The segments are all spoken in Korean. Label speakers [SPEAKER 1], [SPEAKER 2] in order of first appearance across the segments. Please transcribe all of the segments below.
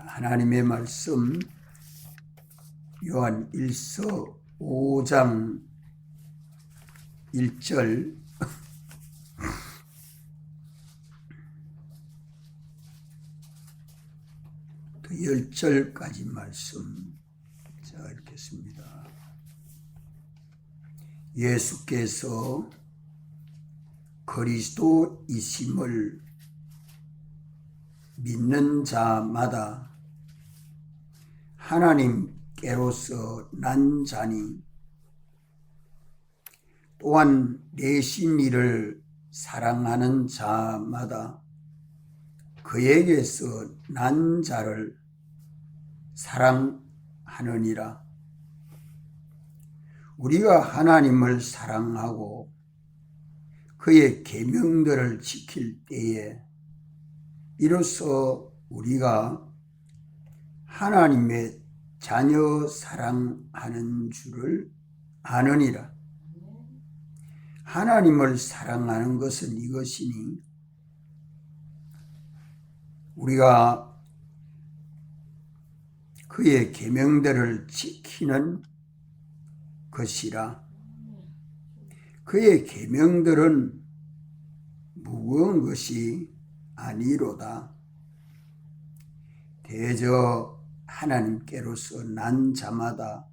[SPEAKER 1] 하나님의 말씀 요한 1서 5장 1절 또 10절까지 말씀 제가 읽겠습니다. 예수께서 그리스도이심을 믿는 자마다 하나님께로서 난 자니 또한 내신 이를 사랑하는 자마다 그에게서 난 자를 사랑하느니라. 우리가 하나님을 사랑하고 그의 계명들을 지킬 때에 이로써 우리가 하나님의 자녀 사랑하는 줄을 아느니라. 하나님을 사랑하는 것은 이것이니 우리가 그의 계명들을 지키는 것이라. 그의 계명들은 무거운 것이 아니로다. 대저 하나님께로서 난 자마다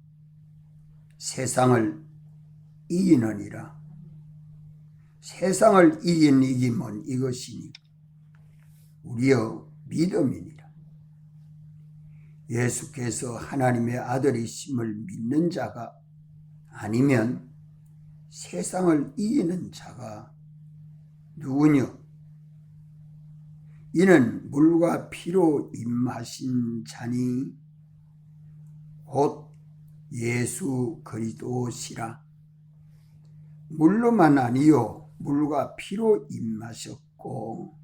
[SPEAKER 1] 세상을 이기느니라. 세상을 이긴 이김은 이것이니 우리의 믿음이니라. 예수께서 하나님의 아들이심을 믿는 자가 아니면 세상을 이기는 자가 누구냐? 이는 물과 피로 임하신 자니 곧 예수 그리스도시라. 물로만 아니요 물과 피로 임하셨고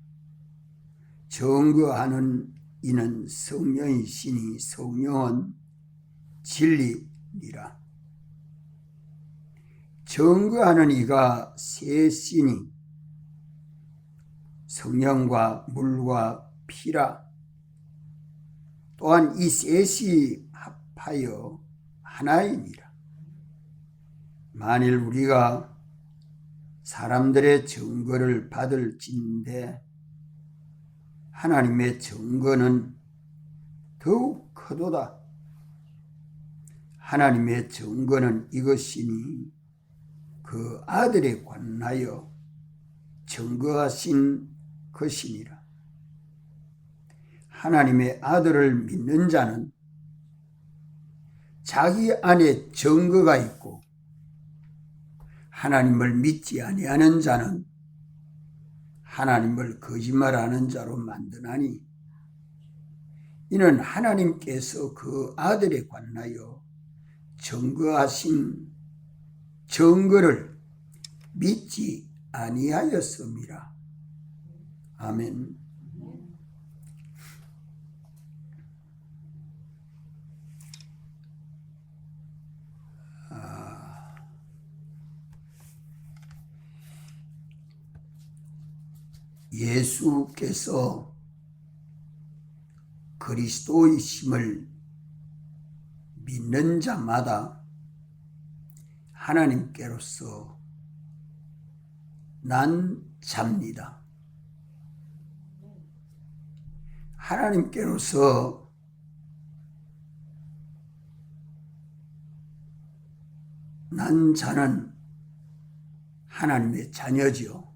[SPEAKER 1] 증거하는 이는 성령이시니 성령은 진리니라. 증거하는 이가 셋이니 성령과 물과 피라. 또한 이 셋이 합하여 하나이니라. 만일 우리가 사람들의 증거를 받을진대 하나님의 증거는 더욱 크도다. 하나님의 증거는 이것이니 그 아들에 관하여 증거하신 것이니라. 하나님의 아들을 믿는 자는 자기 안에 증거가 있고 하나님을 믿지 아니하는 자는 하나님을 거짓말하는 자로 만드나니 이는 하나님께서 그 아들에 관하여 증거하신 증거를 믿지 아니하였음이라. 아멘. 예수께서 그리스도이심을 믿는 자마다 하나님께로서 난 자입니다. 하나님께로서 난 자는 하나님의 자녀지요.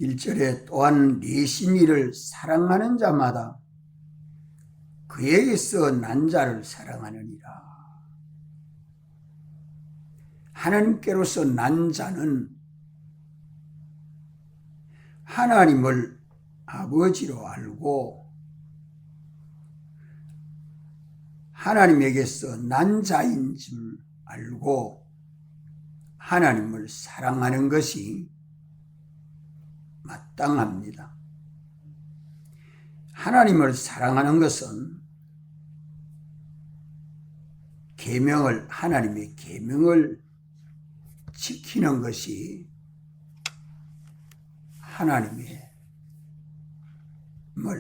[SPEAKER 1] 1절에 또한 내신 이를 사랑하는 자마다 그에게서 난 자를 사랑하느니라. 하나님께로서 난 자는 하나님을 아버지로 알고 하나님에게서 난 자인 줄 알고 하나님을 사랑하는 것이 마땅합니다. 하나님을 사랑하는 것은 하나님의 계명을 지키는 것이 하나님의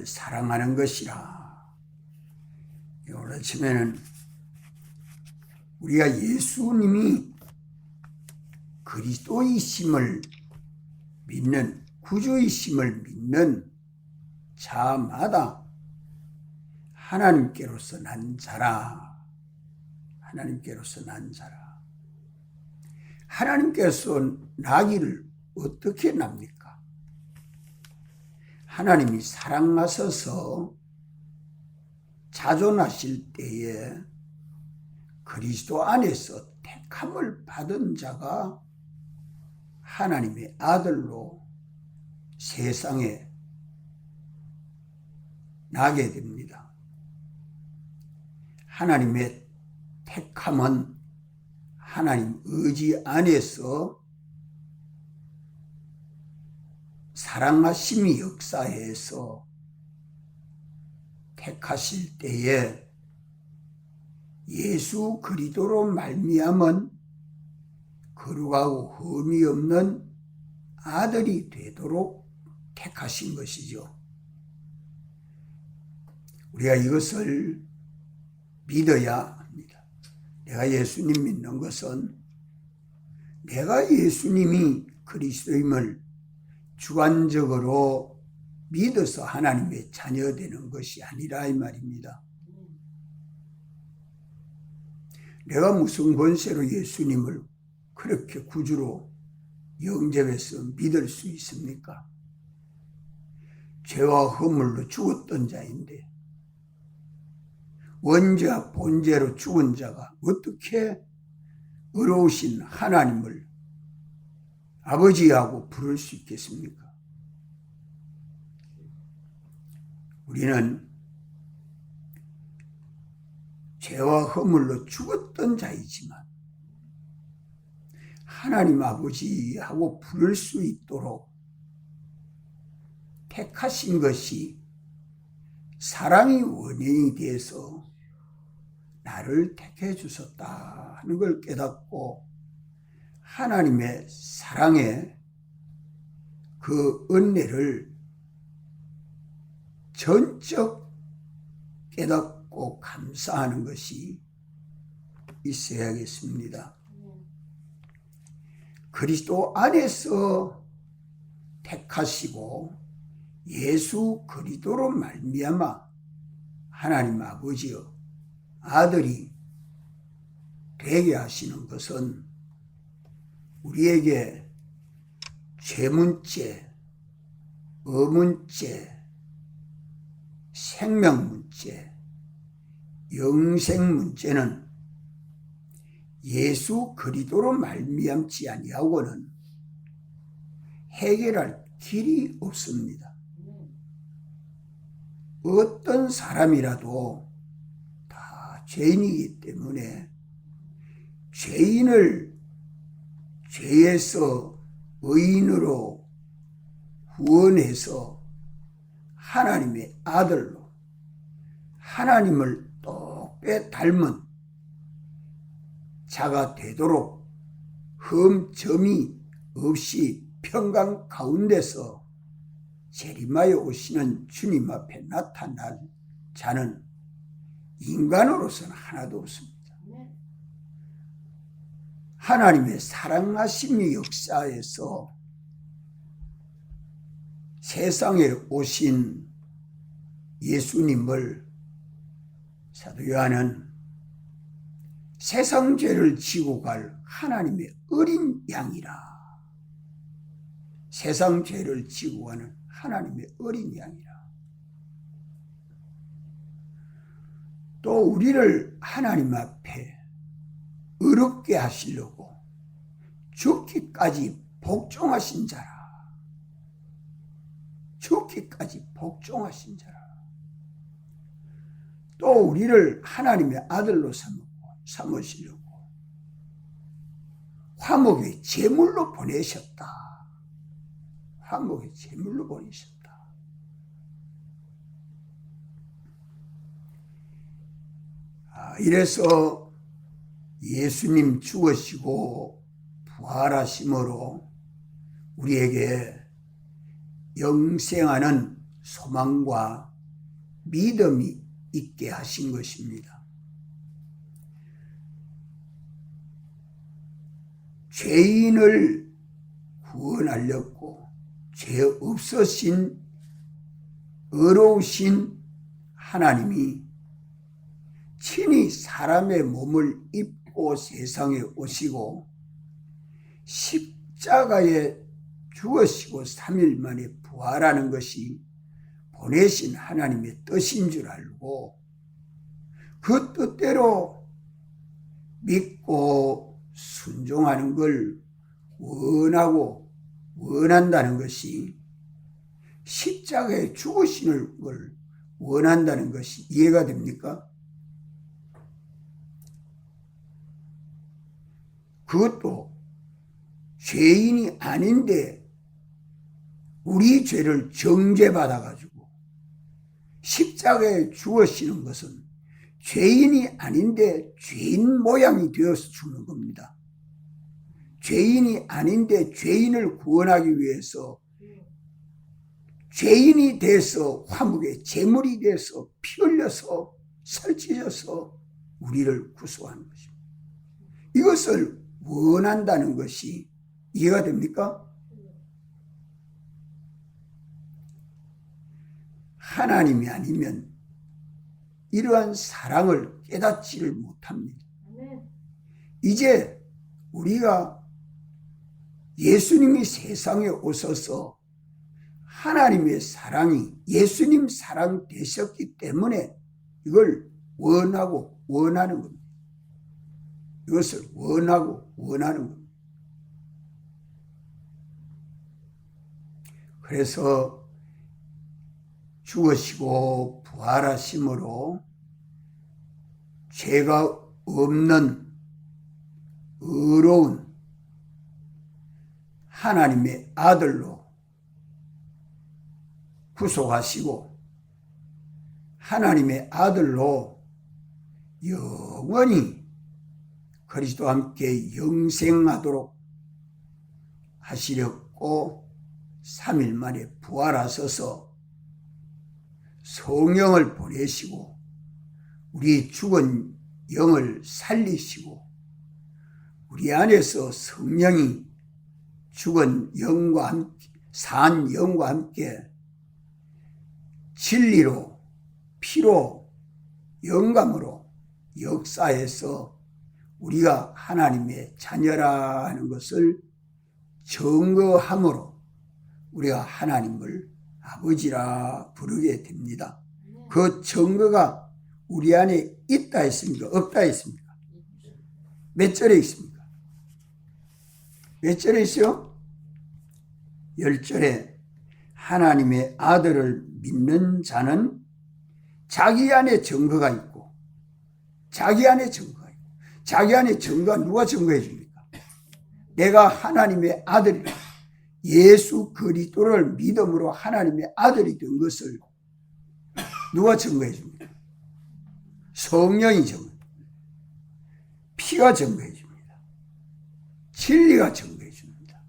[SPEAKER 1] 사랑하는 것이라. 오늘 아침에는 우리가 예수님이 그리스도이심을 믿는, 구주이심을 믿는 자마다 하나님께로서 난 자라. 하나님께로서 난 자라. 하나님께서 나기를 어떻게 납니까? 하나님이 사랑하셔서 자존하실 때에 그리스도 안에서 택함을 받은 자가 하나님의 아들로 세상에 나게 됩니다. 하나님의 택함은 하나님 의지 안에서 사랑하심이 역사해서 택하실 때에 예수 그리스도로 말미암은 거룩하고 흠이 없는 아들이 되도록 택하신 것이죠. 우리가 이것을 믿어야 합니다. 내가 예수님 믿는 것은 내가 예수님이 그리스도임을 주관적으로 믿어서 하나님의 자녀되는 것이 아니라 이 말입니다. 내가 무슨 권세로 예수님을 그렇게 구주로 영접해서 믿을 수 있습니까? 죄와 허물로 죽었던 자인데 원죄와 본죄로 죽은 자가 어떻게 의로우신 하나님을 아버지하고 부를 수 있겠습니까? 우리는 죄와 허물로 죽었던 자이지만 하나님 아버지하고 부를 수 있도록 택하신 것이 사랑이 원인이 돼서 나를 택해 주셨다 하는 걸 깨닫고 하나님의 사랑의 그 은혜를 전적 깨닫고 감사하는 것이 있어야겠습니다. 그리스도 안에서 택하시고 예수 그리스도로 말미암아 하나님 아버지여 아들이 되게 하시는 것은 우리에게 죄문제, 어문제, 생명문제, 영생문제는 예수 그리스도로 말미암지 아니하고는 해결할 길이 없습니다. 어떤 사람이라도 다 죄인이기 때문에 죄인을 죄에서 의인으로 후원해서 하나님의 아들로 하나님을 똑같이 닮은 자가 되도록 흠점이 없이 평강 가운데서 재림하여 오시는 주님 앞에 나타날 자는 인간으로서는 하나도 없습니다. 하나님의 사랑하심의 역사에서 세상에 오신 예수님을 사도 요한은 세상 죄를 지고 갈 하나님의 어린 양이라. 세상 죄를 지고 가는 하나님의 어린 양이라. 또 우리를 하나님 앞에 의롭게 하시려고 죽기까지 복종하신 자라. 죽기까지 복종하신 자라. 또 우리를 하나님의 아들로 삼으시려고 화목의 제물로 보내셨다. 화목의 제물로 보내셨다. 이래서 예수님 죽으시고 부활하심으로 우리에게 영생하는 소망과 믿음이 있게 하신 것입니다. 죄인을 구원하려고 죄 없으신 의로우신 하나님이 친히 사람의 몸을 입고 세상에 오시고 십자가에 죽으시고 3일 만에 부활하는 것이 보내신 하나님의 뜻인 줄 알고 그 뜻대로 믿고 순종하는 걸 원한다는 것이 십자가에 죽으시는 걸 원한다는 것이 이해가 됩니까? 그것도 죄인이 아닌데 우리 죄를 정죄받아가지고 십자가에 죽으시는 것은 죄인이 아닌데 죄인 모양이 되어서 죽는 겁니다. 죄인이 아닌데 죄인을 구원하기 위해서 죄인이 돼서 화목의 제물이 돼서 피 흘려서 설치져서 우리를 구속하는 것입니다. 이것을 원한다는 것이 이해가 됩니까? 하나님이 아니면 이러한 사랑을 깨닫지를 못합니다. 이제 우리가 예수님이 세상에 오셔서 하나님의 사랑이 예수님 사랑 되셨기 때문에 이걸 원하는 겁니다. 이것을 원하는 겁니다. 그래서 죽으시고 부활하심으로 죄가 없는 의로운 하나님의 아들로 구속하시고 하나님의 아들로 영원히 그리스도와 함께 영생하도록 하시려고 3일 만에 부활하셔서 성령을 보내시고 우리 죽은 영을 살리시고 우리 안에서 성령이 죽은 영과 함께 산 영과 함께 진리로 피로 영감으로 역사해서 우리가 하나님의 자녀라 하는 것을 증거함으로 우리가 하나님을 아버지라 부르게 됩니다. 그 증거가 우리 안에 있다 했습니까? 없다 했습니까? 몇 절에 있습니까? 몇 절에 있어요? 10절에 하나님의 아들을 믿는 자는 자기 안에 증거가 있고 자기 안에 증거가 누가 증거해 줍니까? 내가 하나님의 아들이라 예수 그리스도를 믿음으로 하나님의 아들이 된 것을 누가 증거해 줍니까? 성령이 증거해 줍니다. 피가 증거해 줍니다. 진리가 증거해 줍니다.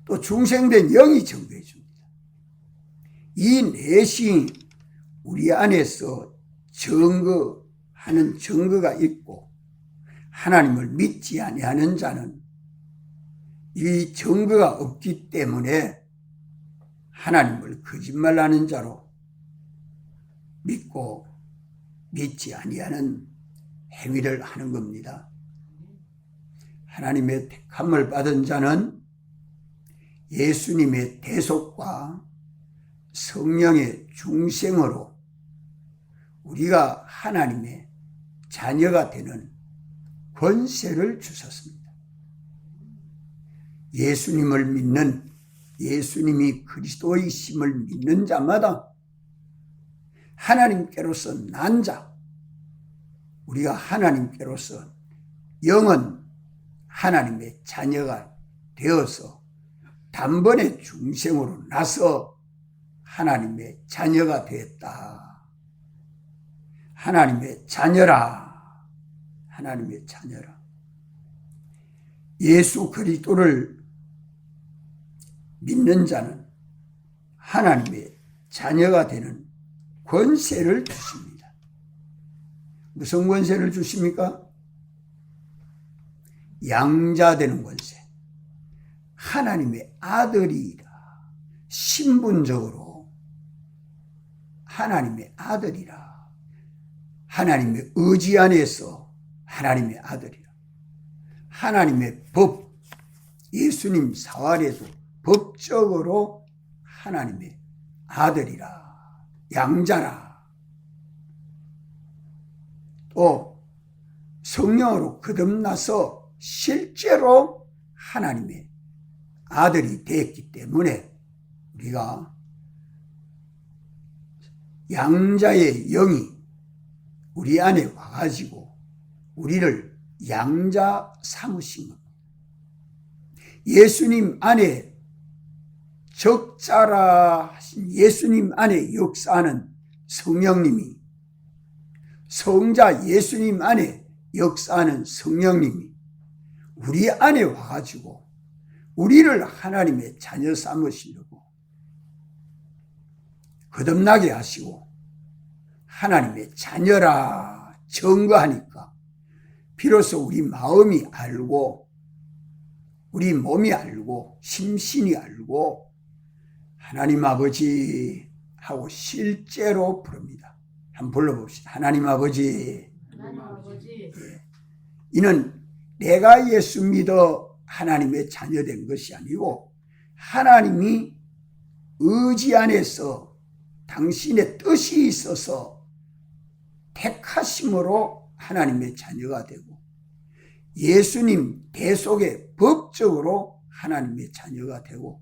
[SPEAKER 1] 또 중생된 영이 증거해 줍니다. 이 넷이 우리 안에서 증거하는 증거가 있고 하나님을 믿지 아니하는 자는 이 증거가 없기 때문에 하나님을 거짓말하는 자로 믿고 믿지 아니하는 행위를 하는 겁니다. 하나님의 택함을 받은 자는 예수님의 대속과 성령의 중생으로 우리가 하나님의 자녀가 되는 권세를 주셨습니다. 예수님을 믿는 예수님이 그리스도이심을 믿는 자마다 하나님께로서 난 자, 우리가 하나님께로서 영은 하나님의 자녀가 되어서 단번에 중생으로 나서 하나님의 자녀가 되었다. 하나님의 자녀라. 하나님의 자녀라. 예수 그리스도를 믿는 자는 하나님의 자녀가 되는 권세를 주십니다. 무슨 권세를 주십니까? 양자 되는 권세. 하나님의 아들이라. 신분적으로 하나님의 아들이라. 하나님의 의지 안에서 하나님의 아들이라. 하나님의 법, 예수님 사활에도 법적으로 하나님의 아들이라. 양자라. 또 성령으로 거듭나서 실제로 하나님의 아들이 되었기 때문에 우리가 양자의 영이 우리 안에 와가지고 우리를 양자 삼으신 겁니다. 예수님 안에 적자라 하신 예수님 안에 역사하는 성령님이, 성자 예수님 안에 역사하는 성령님이 우리 안에 와가지고 우리를 하나님의 자녀 삼으시려고 거듭나게 하시고 하나님의 자녀라 증거하니까 비로소 우리 마음이 알고 우리 몸이 알고 심신이 알고 하나님 아버지 하고 실제로 부릅니다. 한번 불러봅시다. 하나님 아버지.
[SPEAKER 2] 하나님 아버지.
[SPEAKER 1] 예. 이는 내가 예수 믿어 하나님의 자녀된 것이 아니고 하나님이 의지 안에서 당신의 뜻이 있어서 택하심으로 하나님의 자녀가 되고 예수님 대속의 법적으로 하나님의 자녀가 되고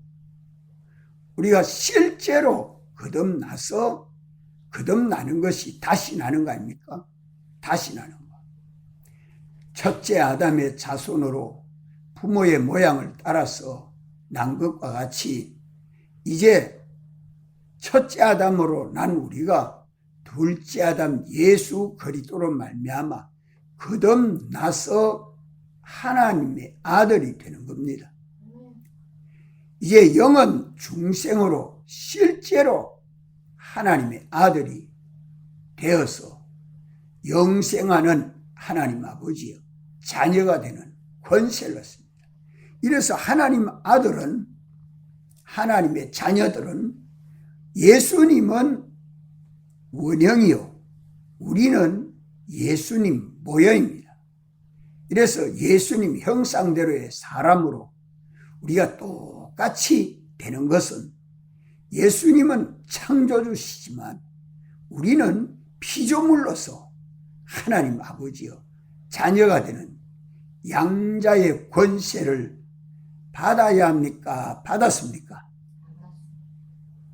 [SPEAKER 1] 우리가 실제로 거듭나는 것이 다시 나는 거 아닙니까? 다시 나는 거. 첫째 아담의 자손으로 부모의 모양을 따라서 난 것과 같이 이제 첫째 아담으로 난 우리가 둘째 아담 예수 그리스도로 말미암아 거듭나서 하나님의 아들이 되는 겁니다. 이제 영은 중생으로 실제로 하나님의 아들이 되어서 영생하는 하나님 아버지요 자녀가 되는 권세를 얻습니다. 이래서 하나님 아들은 하나님의 자녀들은 예수님은 원형이요 우리는 예수님 모형입니다. 이래서 예수님 형상대로의 사람으로 우리가 똑같이 되는 것은 예수님은 창조주시지만 우리는 피조물로서 하나님 아버지여 자녀가 되는 양자의 권세를 받아야 합니까? 받았습니까?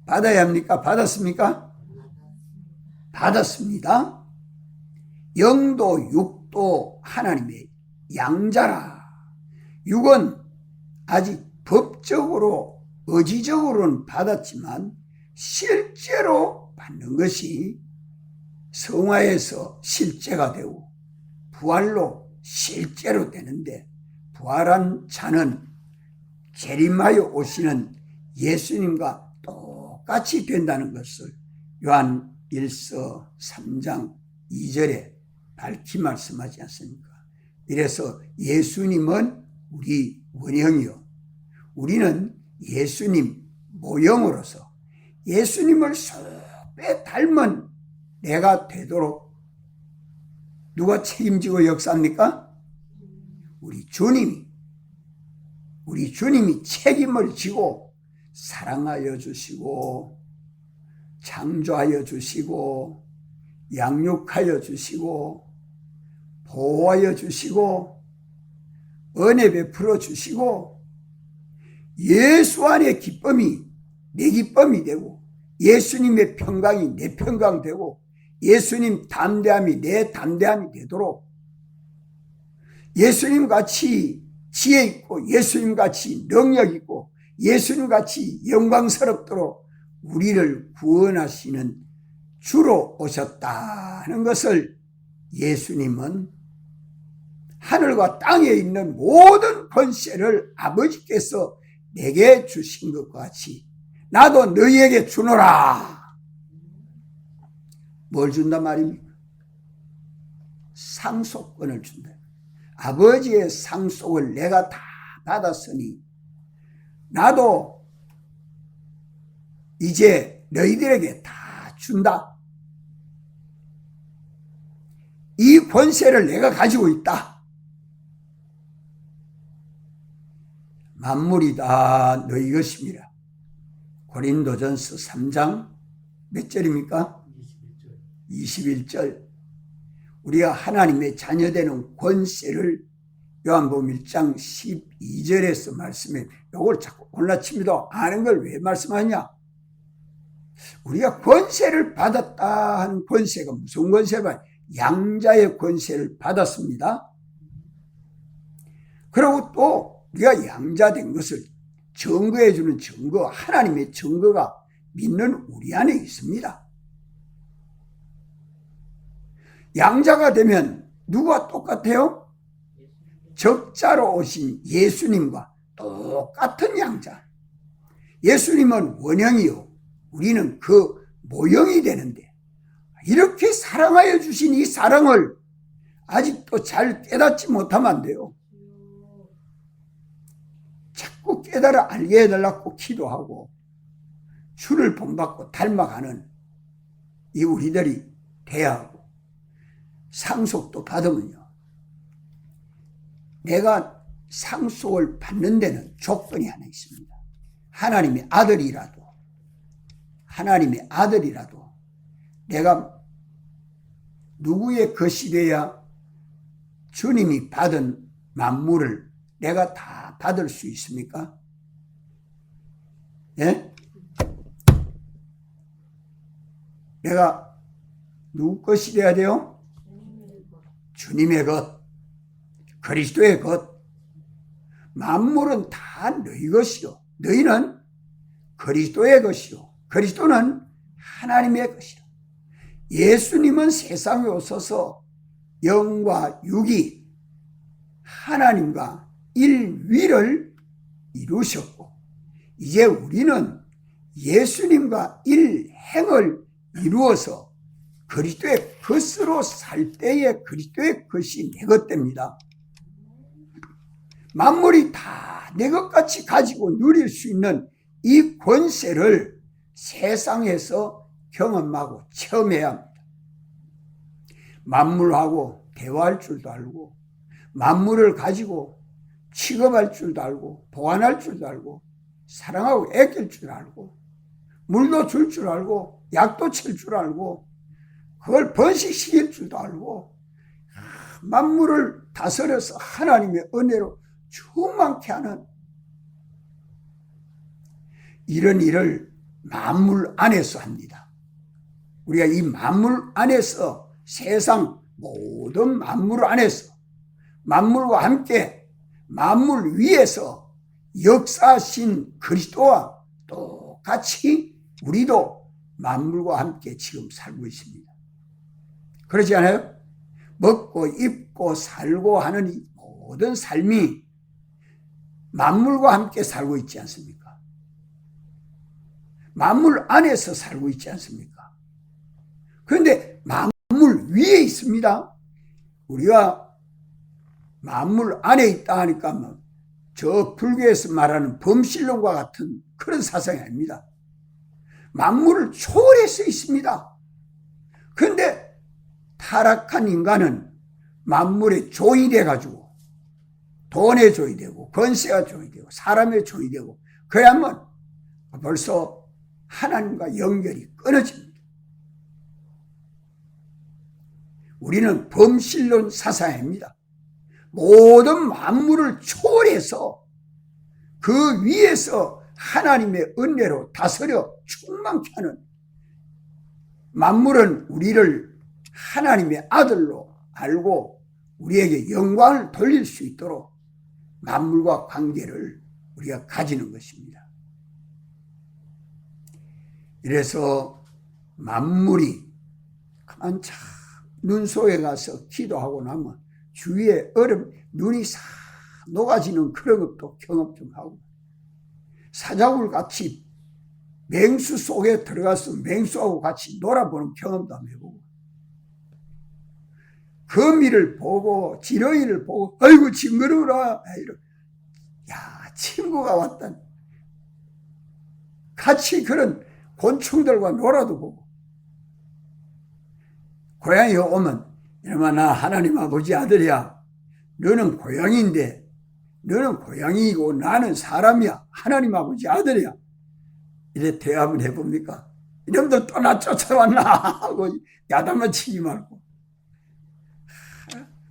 [SPEAKER 1] 받아야 합니까? 받았습니까? 받았습니다. 영도 육도 하나님의 양자라. 육은 아직 법적으로 의지적으로는 받았지만 실제로 받는 것이 성화에서 실제가 되고 부활로 실제로 되는데 부활한 자는 재림하여 오시는 예수님과 똑같이 된다는 것을 요한 1서 3장 2절에 밝히 말씀하지 않습니까? 이래서 예수님은 우리 원형이요 우리는 예수님 모형으로서 예수님을 쏙빼 닮은 내가 되도록 누가 책임지고 역사합니까? 우리 주님이 책임을 지고 사랑하여 주시고 창조하여 주시고 양육하여 주시고 보호하여 주시고 은혜 베풀어 주시고 예수 안의 기쁨이 내 기쁨이 되고 예수님의 평강이 내 평강 되고 예수님 담대함이 내 담대함이 되도록 예수님같이 지혜 있고 예수님같이 능력 있고 예수님같이 영광스럽도록 우리를 구원하시는 주로 오셨다는 것을 예수님은 하늘과 땅에 있는 모든 권세를 아버지께서 내게 주신 것과 같이 나도 너희에게 주노라. 뭘 준단 말입니까? 상속권을 준다. 아버지의 상속을 내가 다 받았으니 나도 이제 너희들에게 다 준다. 이 권세를 내가 가지고 있다. 만물이 다 너희 것입니다. 고린도전서 3장 몇 절입니까? 21절. 우리가 하나님의 자녀되는 권세를 요한복음 1장 12절에서 말씀해. 이걸 자꾸 올라칩니다. 아는 걸 왜 말씀하냐? 우리가 권세를 받았다 하는 권세가 무슨 권세가? 양자의 권세를 받았습니다. 그리고 또 우리가 양자된 것을 증거해 주는 증거, 하나님의 증거가 믿는 우리 안에 있습니다. 양자가 되면 누가 똑같아요? 적자로 오신 예수님과 똑같은 양자. 예수님은 원형이요, 우리는 그 모형이 되는데, 이렇게 사랑하여 주신 이 사랑을 아직도 잘 깨닫지 못하면 안 돼요. 자꾸 깨달아 알게 해달라고 기도하고 주를 본받고 닮아가는 이 우리들이 돼야 하고, 상속도 받으면요, 내가 상속을 받는 데는 조건이 하나 있습니다. 하나님의 아들이라도 내가 누구의 것이 돼야 주님이 받은 만물을 내가 다 받을 수 있습니까? 예? 내가 누구 것이 돼야 돼요? 주님의 것, 그리스도의 것. 만물은 다 너희 것이요, 너희는 그리스도의 것이요, 그리스도는 하나님의 것이요. 예수님은 세상에 오셔서 영과 육이 하나님과 일위를 이루셨고, 이제 우리는 예수님과 일행을 이루어서 그리스도의 것으로 살 때에 그리스도의 것이 내 것 됩니다. 만물이 다 내 것같이 가지고 누릴 수 있는 이 권세를 세상에서 경험하고 체험해야 합니다. 만물하고 대화할 줄도 알고, 만물을 가지고 취급할 줄도 알고, 보관할 줄도 알고, 사랑하고 애낄 줄 알고, 물도 줄 줄 알고, 약도 칠 줄 알고, 그걸 번식시킬 줄도 알고, 만물을 다스려서 하나님의 은혜로 충만케 하는 이런 일을 만물 안에서 합니다. 우리가 이 만물 안에서, 세상 모든 만물 안에서, 만물과 함께 만물 위에서 역사하신 그리스도와 똑같이 우리도 만물과 함께 지금 살고 있습니다. 그렇지 않아요? 먹고 입고 살고 하는 이 모든 삶이 만물과 함께 살고 있지 않습니까? 만물 안에서 살고 있지 않습니까? 그런데 만물 위에 있습니다. 우리가 만물 안에 있다 하니까 저 불교에서 말하는 범신론과 같은 그런 사상이 아닙니다. 만물을 초월해서 있습니다. 그런데 타락한 인간은 만물의 종이 돼가지고 돈의 종이 되고, 권세가 종이 되고, 사람의 종이 되고, 그래야만 벌써 하나님과 연결이 끊어집니다. 우리는 범신론 사상입니다. 모든 만물을 초월해서 그 위에서 하나님의 은혜로 다스려 충만케 하는, 만물은 우리를 하나님의 아들로 알고 우리에게 영광을 돌릴 수 있도록 만물과 관계를 우리가 가지는 것입니다. 이래서 만물이 가만 참 눈 속에 가서 기도하고 나면 주위에 눈이 싹 녹아지는 그런 것도 경험 좀 하고, 사자굴 같이 맹수 속에 들어가서 맹수하고 같이 놀아보는 경험도 한번 해보고, 거미를 보고 지렁이를 보고 아이고 징그러워라. 야, 친구가 왔다. 같이 그런 곤충들과 놀아도 보고. 고양이가 오면 이놈아 나 하나님 아버지 아들이야. 너는 고양이인데 너는 고양이고 나는 사람이야. 하나님 아버지 아들이야. 이래 대화 한번 해봅니까? 이놈들 또 나 쫓아왔나 하고 야단만 치지 말고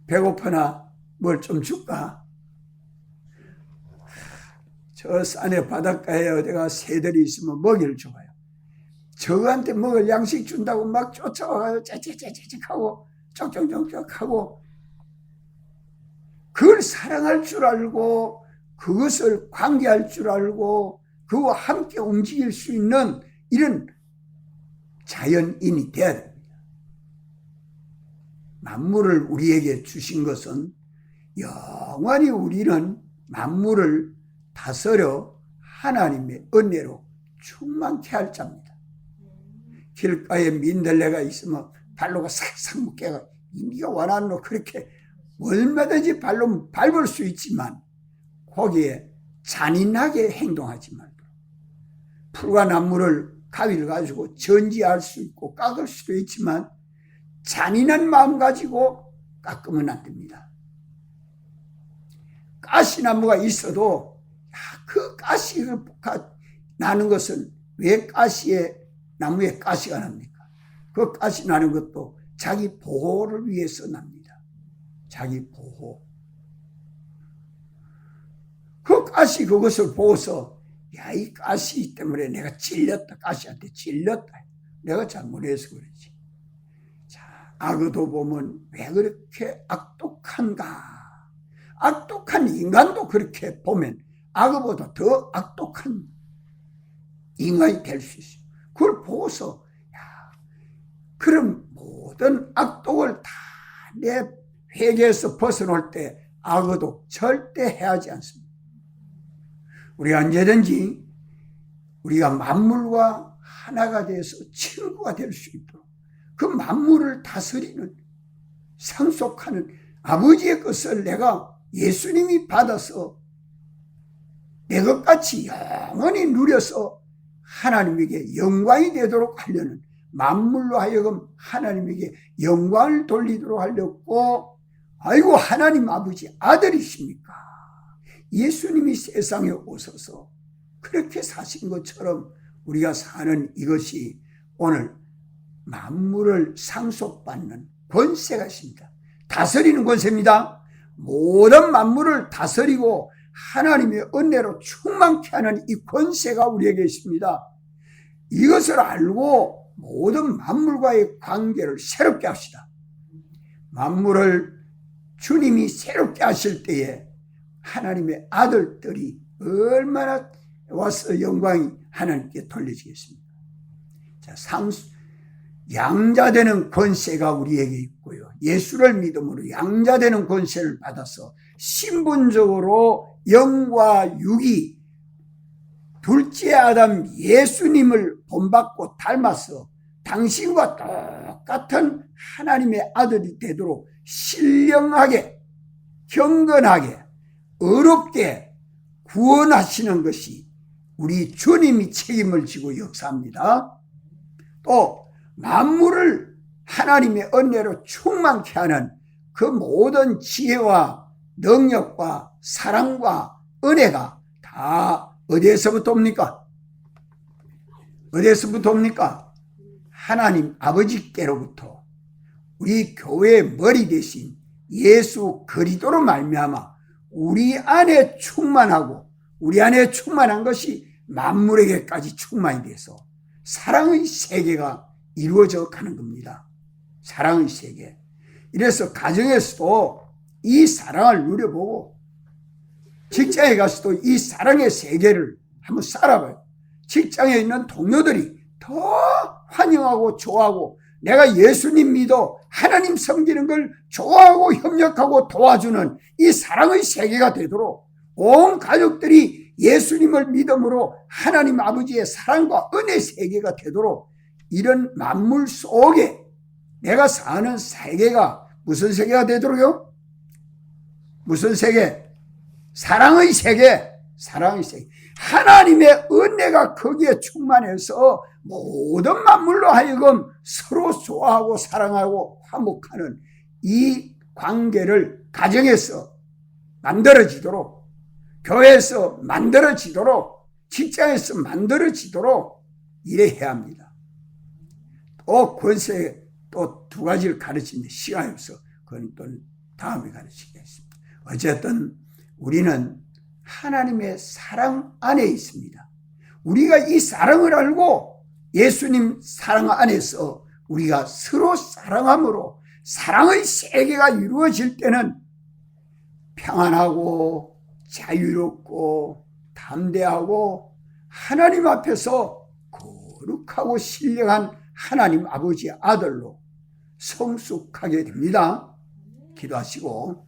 [SPEAKER 1] 배고프나 뭘 좀 줄까? 저 산에 바닷가에 어디가 새들이 있으면 먹이를 줘요. 저한테 먹을 양식 준다고 막 쫓아와요. 째째째째하고 쪽쪽쪽쪽하고 그걸 사랑할 줄 알고 그것을 관계할 줄 알고 그와 함께 움직일 수 있는 이런 자연인이 돼야 됩니다. 만물을 우리에게 주신 것은 영원히 우리는 만물을 다스려 하나님의 은혜로 충만케 할 자입니다. 길가에 민들레가 있으면 발로가 싹싹 묶여가 네가 원하는 그렇게 얼마든지 발로 밟을 수 있지만 거기에 잔인하게 행동하지 말고 풀과 나무를 가위를 가지고 전지할 수 있고 깎을 수도 있지만 잔인한 마음 가지고 깎으면 안 됩니다. 가시나무가 있어도 그 가시가 나는 것은 왜 나무에 가시가 납니까? 그 가시 나는 것도 자기 보호를 위해서 납니다. 자기 보호. 그 가시 그것을 보고서 야, 이 가시 때문에 내가 찔렸다. 가시한테 찔렸다. 내가 잘못해서 그러지. 자, 악어도 보면 왜 그렇게 악독한가? 악독한 인간도 그렇게 보면 악어보다 더 악독한 인간이 될 수 있어요. 그걸 보고서 야, 그런 모든 악독을 다 내 회개에서 벗어날 때 악어도 절대 해하지 않습니다. 우리가 언제든지 우리가 만물과 하나가 돼서 친구가 될 수 있도록 그 만물을 다스리는 상속하는 아버지의 것을 내가 예수님이 받아서 내 것같이 영원히 누려서 하나님에게 영광이 되도록 하려는 만물로 하여금 하나님에게 영광을 돌리도록 하려고 아이고 하나님 아버지 아들이십니까? 예수님이 세상에 오셔서 그렇게 사신 것처럼 우리가 사는 이것이 오늘 만물을 상속받는 권세가 있습니다. 다스리는 권세입니다. 모든 만물을 다스리고 하나님의 은혜로 충만케 하는 이 권세가 우리에게 있습니다. 이것을 알고 모든 만물과의 관계를 새롭게 합시다. 만물을 주님이 새롭게 하실 때에 하나님의 아들들이 얼마나 와서 영광이 하나님께 돌려지겠습니까? 자, 양자되는 권세가 우리에게 있고요. 예수를 믿음으로 양자되는 권세를 받아서 신분적으로 영과 육이 둘째 아담 예수님을 본받고 닮아서 당신과 똑같은 하나님의 아들이 되도록 신령하게 경건하게 어렵게 구원하시는 것이 우리 주님이 책임을 지고 역사합니다. 또 만물을 하나님의 은혜로 충만케 하는 그 모든 지혜와 능력과 사랑과 은혜가 다 어디에서부터 옵니까? 어디에서부터 옵니까? 하나님 아버지께로부터 우리 교회의 머리 대신 예수 그리스도로 말미암아 우리 안에 충만하고 우리 안에 충만한 것이 만물에게까지 충만이 돼서 사랑의 세계가 이루어져 가는 겁니다. 사랑의 세계. 이래서 가정에서도 이 사랑을 누려보고 직장에 가서도 이 사랑의 세계를 한번 살아봐요. 직장에 있는 동료들이 더 환영하고 좋아하고 내가 예수님 믿어 하나님 섬기는 걸 좋아하고 협력하고 도와주는 이 사랑의 세계가 되도록 온 가족들이 예수님을 믿음으로 하나님 아버지의 사랑과 은혜 세계가 되도록 이런 만물 속에 내가 사는 세계가 무슨 세계가 되도록요? 무슨 세계? 사랑의 세계. 사랑의 세계. 하나님의 은혜가 거기에 충만해서 모든 만물로 하여금 서로 좋아하고 사랑하고 화목하는 이 관계를 가정에서 만들어지도록, 교회에서 만들어지도록, 직장에서 만들어지도록 이래야 합니다. 또 권세 또 두 가지를 가르치는데 시간이 없어. 그건 또 다음에 가르치겠습니다. 어쨌든 우리는 하나님의 사랑 안에 있습니다. 우리가 이 사랑을 알고 예수님 사랑 안에서 우리가 서로 사랑함으로 사랑의 세계가 이루어질 때는 평안하고 자유롭고 담대하고 하나님 앞에서 거룩하고 신령한 하나님 아버지의 아들로 성숙하게 됩니다. 기도하시고